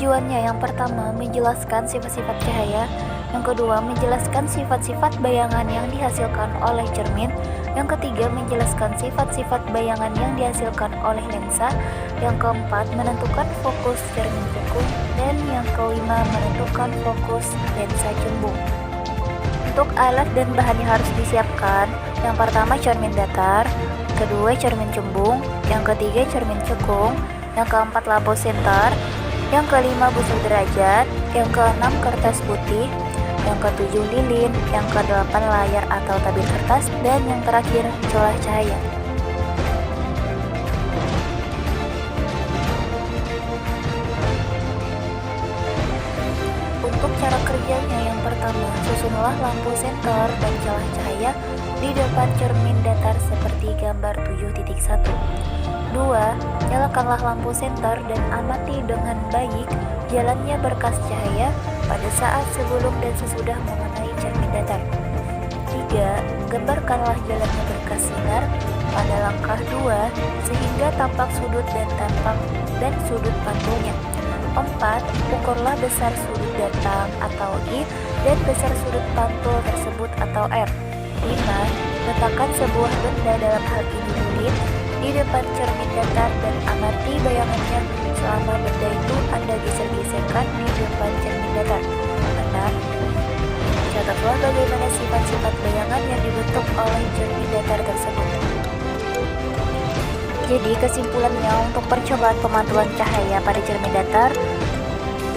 Tujuannya yang pertama menjelaskan sifat-sifat cahaya, yang kedua menjelaskan sifat-sifat bayangan yang dihasilkan oleh cermin, yang ketiga menjelaskan sifat-sifat bayangan yang dihasilkan oleh lensa, yang keempat menentukan fokus cermin cekung, dan yang kelima menentukan fokus lensa cembung. Untuk alat dan bahan yang harus disiapkan, yang pertama cermin datar, kedua cermin cembung, yang ketiga cermin cekung, yang keempat lampu senter, yang kelima busur derajat, yang keenam kertas putih, yang ketujuh lilin, yang kedelapan layar atau tabir kertas, dan yang terakhir celah cahaya. Untuk cara kerjanya, yang pertama susunlah lampu senter dan celah cahaya di depan cermin datar seperti gambar 7.1. 2. Nyalakanlah lampu senter dan amati dengan baik jalannya berkas cahaya pada saat sebelum dan sesudah mengenai cermin datar. 3. Gambarkanlah jalannya berkas sinar pada langkah 2 sehingga tampak sudut dan sudut pantulnya. 4. Ukurlah besar sudut datang atau I dan besar sudut pantul tersebut atau R. 5. Letakkan sebuah benda, dalam hal ini lilin, di depan cermin datar dan amati bayangannya selama benda itu Anda geser-geserkan di depan cermin datar. 6. Catatlah bagaimana sifat-sifat bayangan yang dibentuk oleh cermin datar tersebut. Jadi kesimpulannya, untuk percobaan pemantulan cahaya pada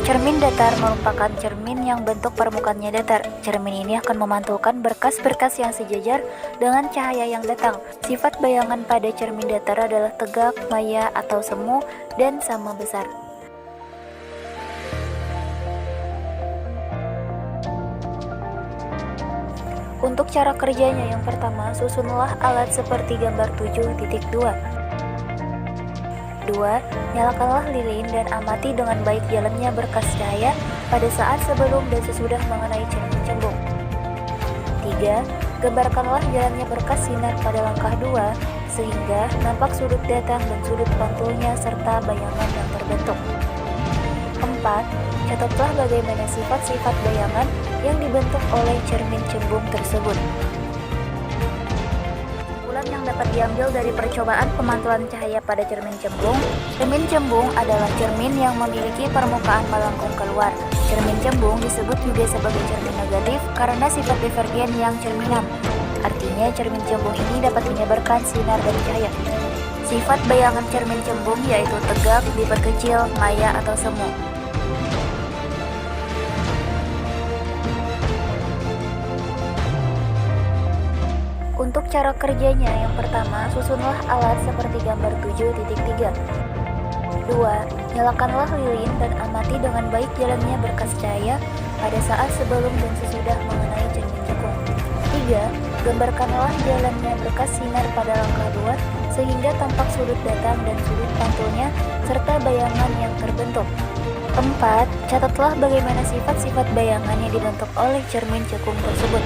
cermin datar merupakan cermin yang bentuk permukaannya datar. Cermin ini akan memantulkan berkas-berkas yang sejajar dengan cahaya yang datang. Sifat bayangan pada cermin datar adalah tegak, maya, atau semu, dan sama besar. Untuk cara kerjanya, yang pertama susunlah alat seperti gambar 7.2. 2. Nyalakanlah lilin dan amati dengan baik jalannya berkas cahaya pada saat sebelum dan sesudah mengenai cermin cembung. 3. Gambarkanlah jalannya berkas sinar pada langkah 2 sehingga nampak sudut datang dan sudut pantulnya serta bayangan yang terbentuk. 4. Catatlah bagaimana sifat-sifat bayangan yang dibentuk oleh cermin cembung tersebut. Yang dapat diambil dari percobaan pemantulan cahaya pada cermin cembung. Cermin cembung adalah cermin yang memiliki permukaan melengkung keluar. Cermin cembung disebut juga sebagai cermin negatif karena sifat divergen yang cerminan. Artinya cermin cembung ini dapat menyebarkan sinar dan cahaya. Sifat bayangan cermin cembung yaitu tegak, diperkecil, maya, atau semu. Untuk cara kerjanya, yang pertama susunlah alat seperti gambar 7.3. 2. Nyalakanlah lilin dan amati dengan baik jalannya berkas cahaya pada saat sebelum dan sesudah mengenai cermin cekung. 3. Gambarkanlah jalannya berkas sinar pada langkah 2 sehingga tampak sudut datang dan sudut pantulnya serta bayangan yang terbentuk. 4. Catatlah bagaimana sifat-sifat bayangan yang dibentuk oleh cermin cekung tersebut.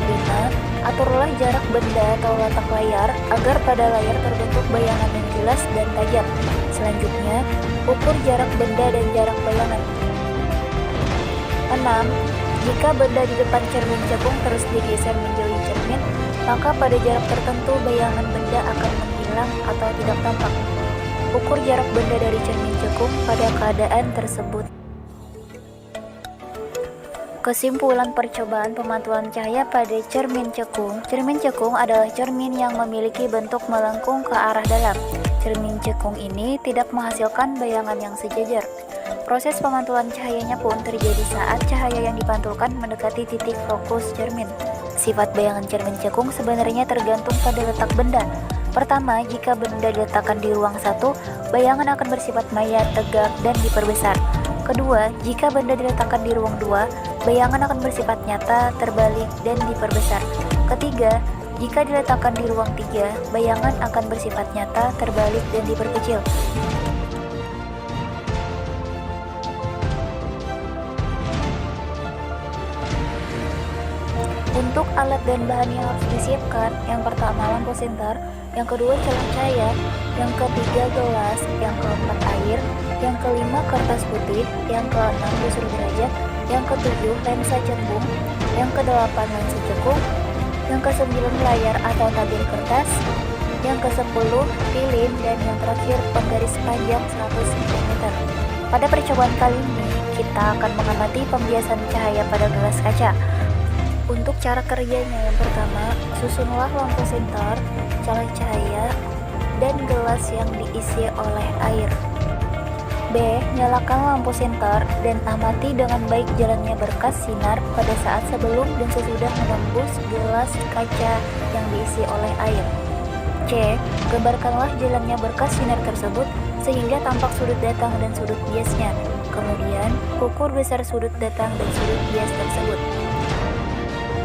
5. Aturlah jarak benda atau letak layar agar pada layar terbentuk bayangan yang jelas dan tajam. Selanjutnya, ukur jarak benda dan jarak bayangan. 6. Jika benda di depan cermin cekung terus digeser menjauhi cermin, maka pada jarak tertentu bayangan benda akan menghilang atau tidak tampak. Ukur jarak benda dari cermin cekung pada keadaan tersebut. Kesimpulan percobaan pemantulan cahaya pada cermin cekung. Cermin cekung adalah cermin yang memiliki bentuk melengkung ke arah dalam. Cermin cekung ini tidak menghasilkan bayangan yang sejajar. Proses pemantulan cahayanya pun terjadi saat cahaya yang dipantulkan mendekati titik fokus cermin. Sifat bayangan cermin cekung sebenarnya tergantung pada letak benda. Pertama, jika benda diletakkan di ruang 1, bayangan akan bersifat maya, tegak, dan diperbesar. Kedua, jika benda diletakkan di ruang 2, bayangan akan bersifat nyata, terbalik, dan diperbesar. Ketiga, jika diletakkan di ruang 3, bayangan akan bersifat nyata, terbalik, dan diperkecil. Untuk alat dan bahan yang harus disiapkan, yang pertama lampu senter, yang kedua celah cahaya, yang ketiga gelas, yang keempat air, yang kelima kertas putih, yang keenam busur derajat, yang ketujuh lensa cembung, yang kedelapan lensa cekung, yang kesembilan layar atau tabir kertas, yang ke-10 lilin, dan yang terakhir penggaris panjang 100 cm. Pada percobaan kali ini, kita akan mengamati pembiasan cahaya pada gelas kaca. Untuk cara kerjanya, yang pertama, susunlah lampu senter, cahaya cahaya, dan gelas yang diisi oleh air. B. Nyalakan lampu senter dan amati dengan baik jalannya berkas sinar pada saat sebelum dan sesudah menembus gelas kaca yang diisi oleh air. C. Gambarkanlah jalannya berkas sinar tersebut sehingga tampak sudut datang dan sudut biasnya. Kemudian, ukur besar sudut datang dan sudut bias tersebut.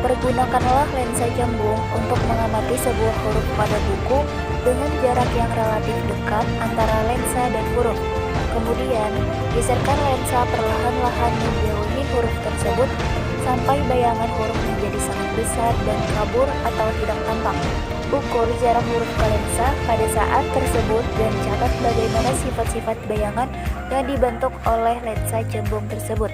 Pergunakanlah lensa cembung untuk mengamati sebuah huruf pada buku dengan jarak yang relatif dekat antara lensa dan huruf. Kemudian, geserkan lensa perlahan-lahan menjauhi huruf tersebut sampai bayangan huruf menjadi sangat besar dan kabur atau tidak tampak. Ukur jarak huruf ke lensa pada saat tersebut dan catat bagaimana sifat-sifat bayangan yang dibentuk oleh lensa cembung tersebut.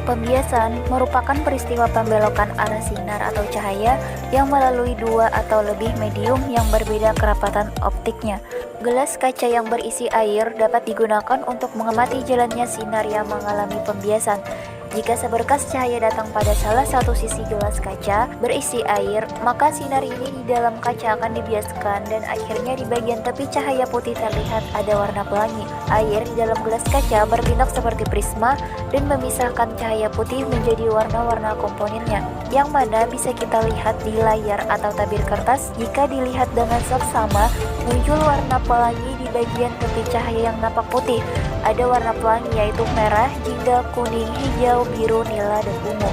Pembiasan merupakan peristiwa pembelokan arah sinar atau cahaya yang melalui dua atau lebih medium yang berbeda kerapatan optiknya. Gelas kaca yang berisi air dapat digunakan untuk mengamati jalannya sinar yang mengalami pembiasan. Jika seberkas cahaya datang pada salah satu sisi gelas kaca berisi air, maka sinar ini di dalam kaca akan dibiaskan dan akhirnya di bagian tepi cahaya putih terlihat ada warna pelangi. Air di dalam gelas kaca bertindak seperti prisma dan memisahkan cahaya putih menjadi warna-warna komponennya, yang mana bisa kita lihat di layar atau tabir kertas. Jika dilihat dengan seksama, muncul warna pelangi di bagian tepi cahaya yang nampak putih. Ada warna pelangi yaitu merah, jingga, kuning, hijau, biru, nila, dan ungu.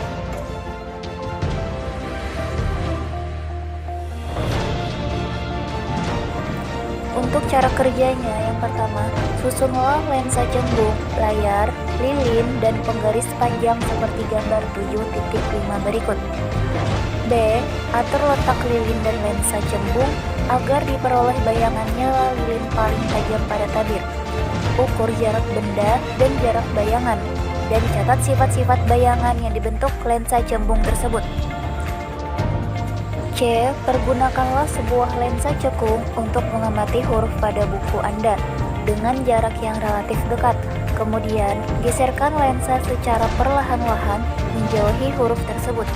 Untuk cara kerjanya, yang pertama, susunlah lensa cembung, layar, lilin, dan penggaris panjang seperti gambar 7.5 berikut. B. Atur letak lilin dan lensa cembung agar diperoleh bayangannya lilin paling tajam pada tabir. Ukur jarak benda dan jarak bayangan, dan catat sifat-sifat bayangan yang dibentuk lensa cembung tersebut. C. Pergunakanlah sebuah lensa cekung untuk mengamati huruf pada buku Anda dengan jarak yang relatif dekat. Kemudian, geserkan lensa secara perlahan-lahan menjauhi huruf tersebut.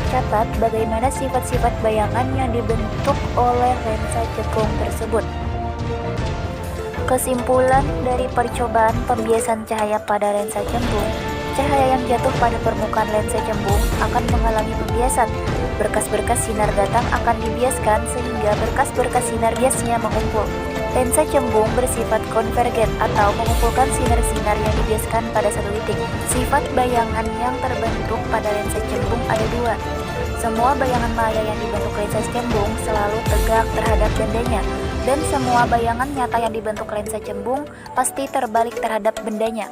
Catat bagaimana sifat-sifat bayangan yang dibentuk oleh lensa cekung tersebut. Kesimpulan dari percobaan pembiasan cahaya pada lensa cembung, cahaya yang jatuh pada permukaan lensa cembung akan mengalami pembiasan. Berkas-berkas sinar datang akan dibiaskan sehingga berkas-berkas sinar biasnya mengumpul. Lensa cembung bersifat konvergen atau mengumpulkan sinar-sinar yang dibiaskan pada satu titik. Sifat bayangan yang terbentuk pada lensa cembung ada dua. Semua bayangan maya yang dibentuk lensa cembung selalu tegak terhadap bendanya, dan semua bayangan nyata yang dibentuk lensa cembung pasti terbalik terhadap bendanya.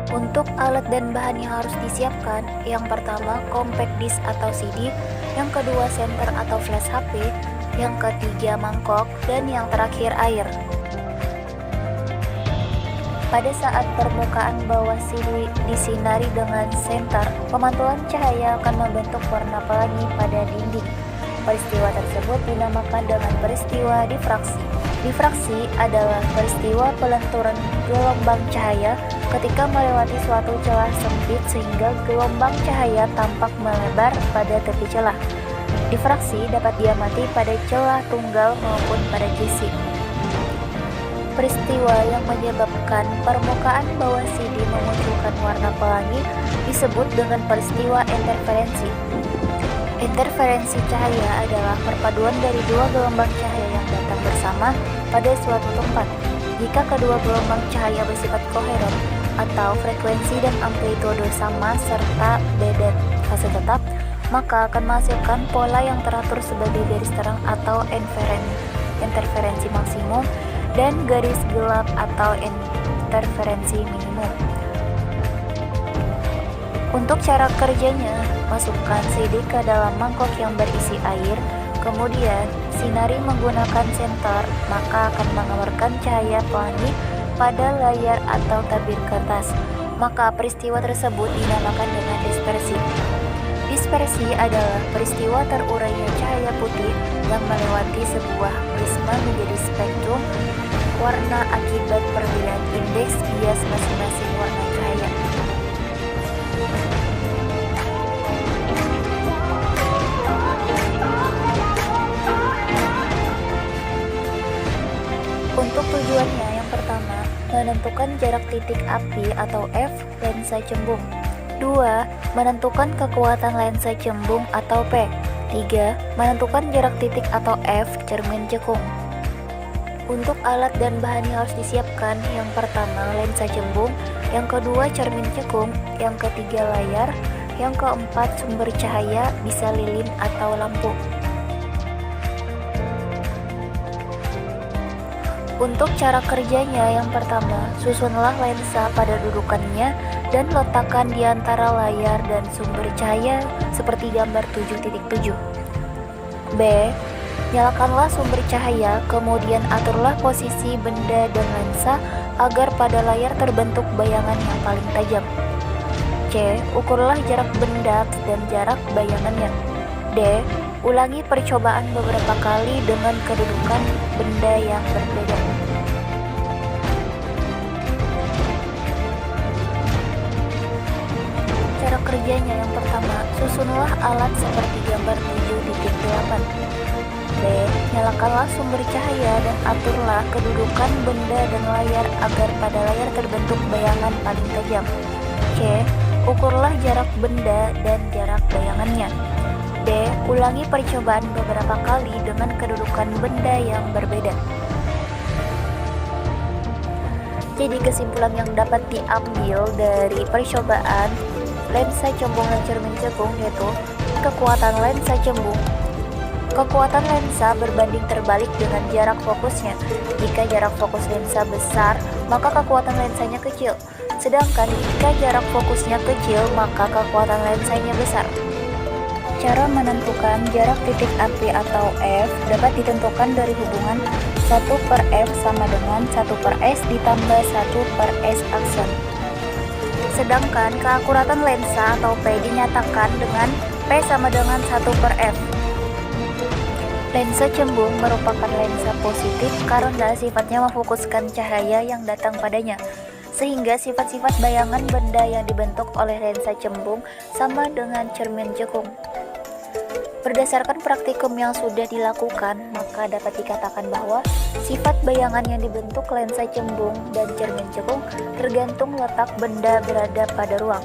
Untuk alat dan bahan yang harus disiapkan, yang pertama compact disc atau CD, yang kedua senter atau flash HP, yang ketiga mangkok, dan yang terakhir air. Pada saat permukaan bawah sini disinari dengan senter, pemantulan cahaya akan membentuk warna pelangi pada dinding. Peristiwa tersebut dinamakan dengan peristiwa difraksi. Difraksi adalah peristiwa pelenturan gelombang cahaya ketika melewati suatu celah sempit sehingga gelombang cahaya tampak melebar pada tepi celah. Difraksi dapat diamati pada celah tunggal maupun pada sisi. Peristiwa yang menyebabkan permukaan bawah CD memunculkan warna pelangi disebut dengan peristiwa interferensi. Interferensi cahaya adalah perpaduan dari dua gelombang cahaya yang datang bersama pada suatu tempat. Jika kedua gelombang cahaya bersifat koheren atau frekuensi dan amplitudo sama serta beda fase tetap, maka akan menghasilkan pola yang teratur sebagai garis terang atau interferensi maksimum dan garis gelap atau interferensi minimum. Untuk cara kerjanya, masukkan sidik ke dalam mangkok yang berisi air, kemudian sinari menggunakan senter, maka akan mengeluarkan cahaya pelangi pada layar atau tabir kertas. Maka peristiwa tersebut dinamakan dengan dispersi. Dispersi adalah peristiwa terurainya cahaya putih yang melewati sebuah prisma menjadi spektrum warna akibat perbedaan indeks bias masing-masing warna cahaya. Untuk tujuannya, yang pertama, menentukan jarak titik api atau F lensa cembung. 2. Menentukan kekuatan lensa cembung atau P. 3. Menentukan jarak titik atau F cermin cekung. Untuk alat dan bahan yang harus disiapkan, yang pertama lensa cembung, yang kedua cermin cekung, yang ketiga layar, yang keempat sumber cahaya bisa lilin atau lampu. Untuk cara kerjanya, yang pertama, susunlah lensa pada dudukannya dan letakkan di antara layar dan sumber cahaya seperti gambar 7.7. B. Nyalakanlah sumber cahaya, kemudian aturlah posisi benda dan lensa agar pada layar terbentuk bayangan yang paling tajam. C. Ukurlah jarak benda dan jarak bayangannya. D. Ulangi percobaan beberapa kali dengan kedudukan benda yang berbeda. Cara kerjanya, yang pertama, susunlah alat seperti gambar 7.8. B. Nyalakanlah sumber cahaya dan aturlah kedudukan benda dan layar agar pada layar terbentuk bayangan paling tajam. C. Ukurlah jarak benda dan jarak bayangannya. D. Ulangi percobaan beberapa kali dengan kedudukan benda yang berbeda. Jadi kesimpulan yang dapat diambil dari percobaan lensa cembung dan cermin cekung yaitu kekuatan lensa cembung. Kekuatan lensa berbanding terbalik dengan jarak fokusnya. Jika jarak fokus lensa besar, maka kekuatan lensanya kecil. Sedangkan jika jarak fokusnya kecil, maka kekuatan lensanya besar. Cara menentukan jarak titik api atau F dapat ditentukan dari hubungan 1/F sama dengan 1/S ditambah 1/S aksen. Sedangkan keakuratan lensa atau P dinyatakan dengan P sama dengan 1/F. Lensa cembung merupakan lensa positif karena sifatnya memfokuskan cahaya yang datang padanya, sehingga sifat-sifat bayangan benda yang dibentuk oleh lensa cembung sama dengan cermin cekung. Berdasarkan praktikum yang sudah dilakukan, maka dapat dikatakan bahwa sifat bayangan yang dibentuk lensa cembung dan cermin cekung tergantung letak benda berada pada ruang.